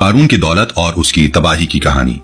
قارون کی دولت اور اس کی تباہی کی کہانی۔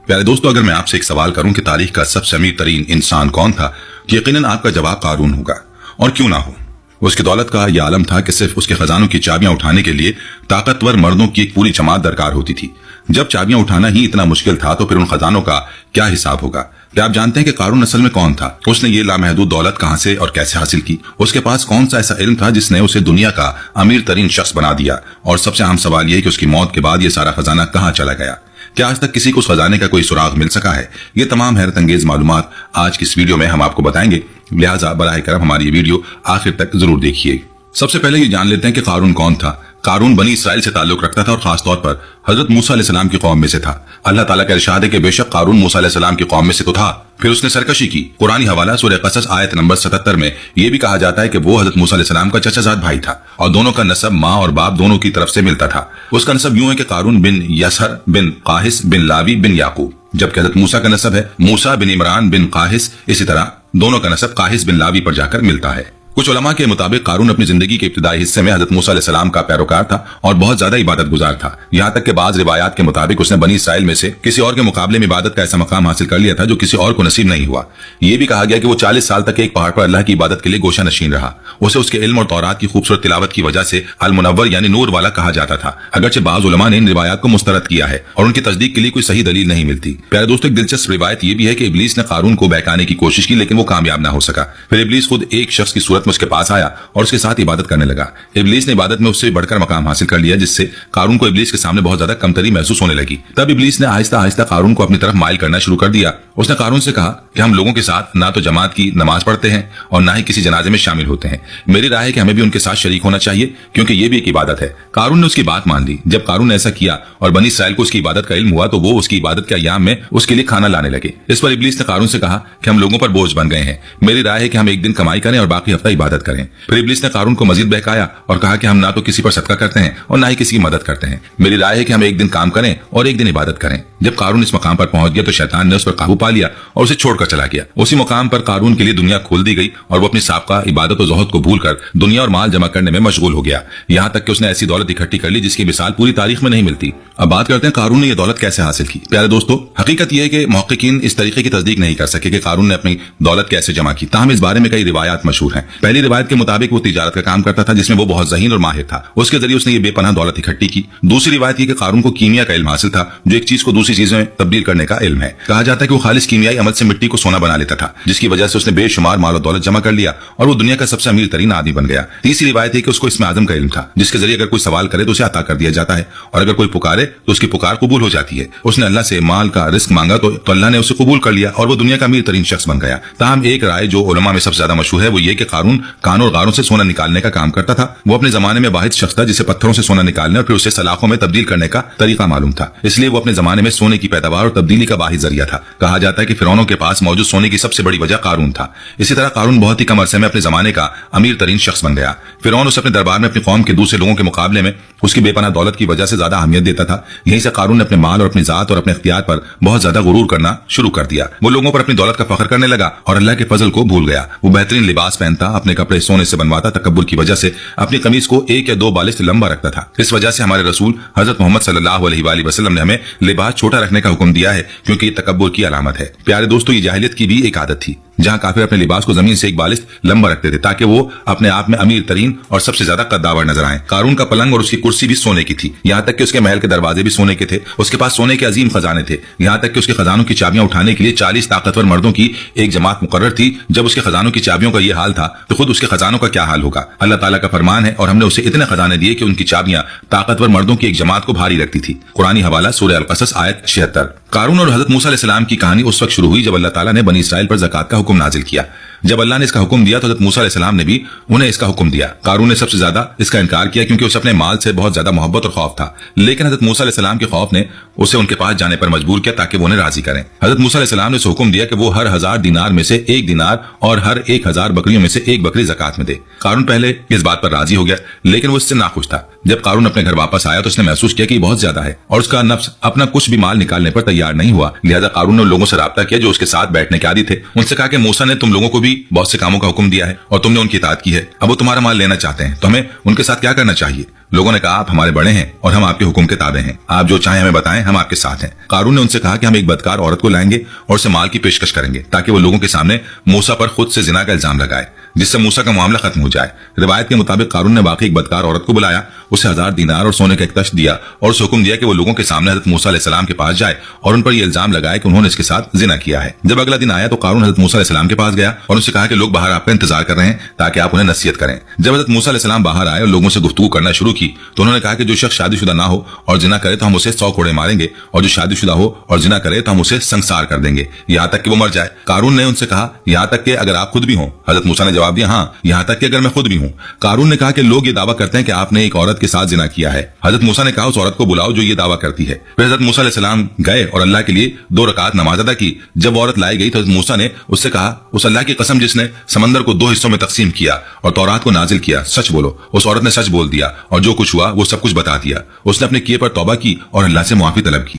پیارے دوستو، اگر میں آپ سے ایک سوال کروں کہ تاریخ کا سب سے امیر ترین انسان کون تھا، تو یقیناً آپ کا جواب قارون ہوگا، اور کیوں نہ ہو۔ اس کی دولت کا یہ عالم تھا کہ صرف اس کے خزانوں کی چابیاں اٹھانے کے لیے طاقتور مردوں کی ایک پوری جماعت درکار ہوتی تھی۔ جب چابیاں اٹھانا ہی اتنا مشکل تھا تو پھر ان خزانوں کا کیا حساب ہوگا؟ کیا آپ جانتے ہیں کہ قارون اصل میں کون تھا؟ اس نے یہ لامحدود دولت کہاں سے اور کیسے حاصل کی؟ اس کے پاس کون سا ایسا علم تھا جس نے اسے دنیا کا امیر ترین شخص بنا دیا؟ اور سب سے اہم سوال یہ ہے کہ اس کی موت کے بعد یہ سارا خزانہ کہاں چلا گیا؟ کیا آج تک کسی کو اس خزانے کا کوئی سراغ مل سکا ہے؟ یہ تمام حیرت انگیز معلومات آج کی اس ویڈیو میں ہم آپ کو بتائیں گے، لہٰذا براہ کرم ہماری یہ ویڈیو آخر تک ضرور دیکھیے۔ سب سے پہلے یہ جان لیتے ہیں کہ قارون کون تھا۔ قارون بنی اسرائیل سے تعلق رکھتا تھا اور خاص طور پر حضرت موسیٰ علیہ السلام کی قوم میں سے تھا۔ اللہ تعالیٰ کا ارشاد ہے کہ بے شک قارون موسیٰ علیہ السلام کی قوم میں سے تو تھا، پھر اس نے سرکشی کی۔ قرآنی حوالہ سورہ قصص آیت نمبر 77 میں یہ بھی کہا جاتا ہے کہ وہ حضرت موسیٰ علیہ السلام کا چچا زاد بھائی تھا اور دونوں کا نسب ماں اور باپ دونوں کی طرف سے ملتا تھا۔ اس کا نسب یوں ہے کہ قارون بن یسہر بن قاہس بن لاوی بن یعقوب، جبکہ حضرت موسیٰ کا نسب ہے موسیٰ بن عمران بن قاہس، اسی طرح دونوں کا نسب قاہس بن لاوی پر جا کر ملتا ہے۔ کچھ علماء کے مطابق قارون اپنی زندگی کے ابتدائی حصے میں حضرت موسیٰ علیہ السلام کا پیروکار تھا اور بہت زیادہ عبادت گزار تھا، یہاں تک کہ بعض روایات کے مطابق اس نے بنی اسرائیل میں سے کسی اور کے مقابلے میں عبادت کا ایسا مقام حاصل کر لیا تھا جو کسی اور کو نصیب نہیں ہوا۔ یہ بھی کہا گیا کہ وہ 40 سال تک ایک پہاڑ پر اللہ کی عبادت کے لیے گوشہ نشین رہا۔ اسے اس کے علم اور تورات کی خوبصورت تلاوت کی وجہ سے المنور یعنی نور والا کہا جاتا تھا، اگرچہ بعض علماء نے ان روایات کو مسترد کیا ہے اور ان کی تصدیق کے لیے کوئی صحیح دلیل نہیں ملتی۔ پیارے دوستو، ایک دلچسپ روایت یہ بھی ہے کہ ابلیس نے قارون کو بہکانے کی کوشش کی لیکن وہ کامیاب نہ ہو سکا۔ پھر ابلیس خود ایک شخص کی صورت میں اس کے پاس آیا اور اس کے ساتھ عبادت کرنے لگا۔ ابلیس نے عبادت میں اس سے بڑھ کر مقام حاصل کر لیا، جس سے قارون کو ابلیس کے سامنے بہت زیادہ کمتری محسوس ہونے لگی۔ تب ابلیس نے آہستہ آہستہ قارون کو اپنی طرف مائل کرنا شروع کر دیا۔ اس نے قارون سے کہا کہ ہم لوگوں کے ساتھ نہ تو جماعت کی نماز پڑھتے ہیں اور نہ ہی کسی جنازے میں شامل ہوتے ہیں، میری رائے ہے کہ ہمیں بھی ان کے ساتھ شریک ہونا چاہیے کیونکہ یہ بھی ایک عبادت ہے۔ قارون نے اس کی بات مان لی۔ جب قارون نے ایسا کیا اور بنی اسرائیل کو اس کی عبادت کا علم ہوا تو وہ اس کی عبادت کے ایام میں اس کے لیے کھانا لانے لگے۔ اس پر ابلیس نے قارون سے کہا کہ ہم لوگوں پر بوجھ بن گئے ہیں، میری رائے ہے کہ ہم ایک دن کمائی کریں اور باقی ہفتہ عبادت کریں۔ پھر ابلیس نے قارون کو مزید بہکایا اور کہا کہ ہم نہ تو کسی پر صدقہ کرتے ہیں اور نہ ہی کسی کی مدد کرتے ہیں، میری رائے ہے کہ ہم ایک دن کام کریں اور ایک دن عبادت کریں۔ جب قارون اس مقام پر پہنچ گیا تو شیطان نے اس پر قابو پا لیا اور اسے چھوڑ کر چلا گیا۔ اسی مقام پر قارون کے لیے دنیا کھول دی گئی اور وہ اپنی سابقہ عبادت و زہد کو بھول کر دنیا اور مال جمع کرنے میں مشغول ہو گیا، یہاں تک کہ اس نے ایسی دولت اکٹھی کر لی جس کی مثال پوری تاریخ میں نہیں ملتی۔ اب بات کرتے ہیں قارون نے یہ دولت کیسے حاصل کی۔ پیارے دوستو، حقیقت یہ ہے کہ محققین اس طریقے کی تصدیق نہیں کر سکے کہ قارون نے اپنی دولت کیسے جمع کی، تاہم اس بارے میں کئی روایات مشہور ہیں۔ پہلی روایت کے مطابق وہ تجارت کا کام کرتا تھا جس میں وہ بہت ذہین اور ماہر تھا، اس کے ذریعے اس نے یہ بے پناہ دولت اکٹھی کی۔ دوسری روایت یہ کہ قارون کو کیمیا کا علم حاصل تھا، جو ایک چیز کو دوسری چیز میں تبدیل کرنے کا علم ہے۔ کہا جاتا ہے کہ وہ خالص کیمیائی عمل سے مٹی کو سونا بنا لیتا تھا، جس کی وجہ سے اس نے بے شمار مال و دولت جمع کر لیا اور وہ دنیا کا سب سے امیر ترین آدمی بن گیا۔ تیسری روایت ہے کہ اس کو اسم اعظم کا علم تھا، جس کے ذریعے اگر کوئی سوال کرے تو اسے عطا کر دیا جاتا ہے اور اگر کوئی پکارے تو اس کی پکار قبول ہو جاتی ہے۔ اس نے اللہ سے مال کا رزق مانگا تو اللہ نے اسے قبول کر لیا اور وہ دنیا کا امیر ترین شخص بن گیا۔ تاہم ایک رائے جو علماء میں سب سے زیادہ مشہور ہے وہ یہ کہ قارون کانوں اور غاروں سے سونا نکالنے کا کام کرتا تھا۔ وہ اپنے زمانے میں واحد شخص تھا جسے پتھروں سے سونا نکالنے اور پھر اسے سلاخوں میں تبدیل کرنے کا طریقہ معلوم تھا، اس لیے وہ اپنے زمانے میں سونے کی پیداوار اور تبدیلی کا واحد ذریعہ تھا۔ کہا جاتا ہے کہ فرعونوں کے پاس موجود سونے کی سب سے بڑی وجہ قارون تھا۔ اسی طرح قارون بہت ہی کم عرصے میں اپنے زمانے کا امیر ترین شخص بن گیا۔ فرعون اسے اپنے دربار میں اپنی قوم کے دوسرے لوگوں کے مقابلے میں اس کی بے پناہ دولت کی وجہ سے زیادہ اہمیت دیتا تھا۔ یہیں سے قارون نے اپنے مال اور اپنی ذات اور اپنے اختیار پر بہت زیادہ غرور کرنا شروع کر دیا۔ وہ لوگوں پر اپنی دولت کا فخر کرنے لگا اور اللہ کے فضل کو بھول گیا۔ وہ بہترین لباس پہنتا، اپنے کپڑے سونے سے بنواتا، تکبر کی وجہ سے اپنی قمیص کو 1 یا 2 بالشت لمبا رکھتا تھا۔ اس وجہ سے ہمارے رسول حضرت محمد صلی اللہ علیہ وآلہ وسلم نے ہمیں لباس چھوٹا رکھنے کا حکم دیا ہے کیونکہ یہ تکبر کی علامت ہے۔ پیارے دوستو، یہ جاہلیت کی بھی ایک عادت تھی جہاں کافر اپنے لباس کو زمین سے 1 بالشت لمبا رکھتے تھے تاکہ وہ اپنے آپ میں امیر ترین اور سب سے زیادہ قداور نظر آئیں۔ قارون کا پلنگ اور اس کی کرسی بھی سونے کی تھی، یہاں تک کہ اس کے محل کے دروازے بھی سونے کے تھے۔ اس کے پاس سونے کے عظیم خزانے تھے، یہاں تک کہ اس کے خزانوں کی چابیاں اٹھانے کے لیے 40 طاقتور مردوں کی ایک جماعت مقرر تھی۔ جب اس کے خزانوں کی چابیوں کا یہ حال تھا تو خود اس کے خزانوں کا کیا حال ہوگا؟ اللہ تعالیٰ کا فرمان ہے اور ہم نے اسے اتنے خزانے دیے کہ ان کی چابیاں طاقتور مردوں کی ایک جماعت کو بھاری رکھتی تھی۔ قرآنی حوالہ سورہ القصص آیت 76۔ قارون اور حضرت موسیٰ علیہ السلام کی کہانی اس وقت شروع ہوئی جب اللہ تعالیٰ نے بنی اسرائیل پر زکوٰۃ کا حکم نازل کیا۔ جب اللہ نے اس کا حکم دیا تو حضرت موسیٰ علیہ السلام نے بھی انہیں اس کا حکم دیا۔ قارون نے سب سے زیادہ اس کا انکار کیا کیونکہ اسے اپنے مال سے بہت زیادہ محبت اور خوف تھا، لیکن حضرت موسیٰ علیہ السلام کے خوف نے اسے ان کے پاس جانے پر مجبور کیا تاکہ وہ انہیں راضی کریں۔ حضرت موسیٰ علیہ السلام نے اسے حکم دیا کہ وہ ہر 1000 دینار میں سے 1 دینار اور ہر 1000 بکریوں میں سے 1 بکری زکوٰۃ میں دے۔ قارون پہلے اس بات پر راضی ہو گیا لیکن وہ اس سے ناخوش تھا۔ جب قارون اپنے گھر واپس آیا تو اس نے محسوس کیا کہ یہ بہت زیادہ ہے اور اس کا نفس اپنا کچھ بھی مال نکالنے پر تیار نہیں ہوا، لہذا قارون نے لوگوں سے رابطہ کیا جو اس کے ساتھ بیٹھنے کے عادی تھے۔ ان سے کہا کہ موسیٰ نے تم لوگوں کو بھی بہت سے کاموں کا حکم دیا ہے اور تم نے ان کی اطاعت کی ہے، اب وہ تمہارا مال لینا چاہتے ہیں تو ہمیں ان کے ساتھ کیا کرنا چاہیے؟ لوگوں نے کہا آپ ہمارے بڑے ہیں اور ہم آپ کے حکم کے تابع ہیں، آپ جو چاہیں ہمیں بتائیں، ہم آپ کے ساتھ ہیں۔ قارون نے ان سے کہا کہ ہم ایک بدکار عورت کو لائیں گے اور اسے مال کی پیشکش کریں گے تاکہ وہ لوگوں کے سامنے موسیٰ پر خود سے زنا کا الزام لگائے، جس سے موسیٰ کا معاملہ ختم ہو جائے۔ روایت کے مطابق قارون نے باقی ایک بدکار عورت کو بلایا، اسے 1000 دینار اور سونے کا ایک تشت دیا اور اسے حکم دیا کہ وہ لوگوں کے سامنے حضرت موسیٰ علیہ السلام کے پاس جائے اور ان پر یہ الزام لگائے کہ انہوں نے اس کے ساتھ زنا کیا ہے۔ جب اگلا دن آیا تو قارون حضرت موسیٰ علیہ السلام کے پاس گیا اور ان سے کہا کہ لوگ باہر آپ کا انتظار کر رہے ہیں تاکہ آپ انہیں نصیحت کریں۔ جب حضرت موسیٰ علیہ السلام باہر آئے اور لوگوں سے گفتگو کرنا شروع کی تو انہوں نے کہا کہ جو شخص شادی شدہ نہ ہو اور زنا کرے تو ہم اسے 100 کوڑے ماریں گے، اور جو شادی شدہ ہو اور زنا کرے تو ہم اسے سنسار کر دیں گے یہاں تک کہ وہ مر جائے۔ قارون نے ان سے کہا یہاں تک کہ اگر آپ خود بھی ہوں؟ حضرت موسیٰ نے جواب دیا ہاں، یہاں تک کہ اگر میں خود بھی ہوں۔ قارون نے کہا کہ لوگ یہ دعویٰ کرتے ہیں کہ آپ نے ایک عورت کے ساتھ زنا کیا ہے۔ حضرت موسیٰ نے کہا اس عورت کو بلاؤ جو یہ دعویٰ کرتی ہے۔ پھر حضرت موسیٰ علیہ السلام گئے اور اللہ کے لیے 2 رکعت نماز ادا کی۔ جب عورت لائی گئی تو حضرت موسیٰ نے اس سے کہا اس اللہ کی قسم جس نے سمندر کو 2 حصوں میں تقسیم کیا اور تورات کو نازل کیا، سچ بولو۔ اس عورت نے سچ بول دیا اور جو کچھ ہوا وہ سب کچھ بتا دیا۔ اس نے اپنے کیے پر توبہ کی اور اللہ سے معافی طلب کی۔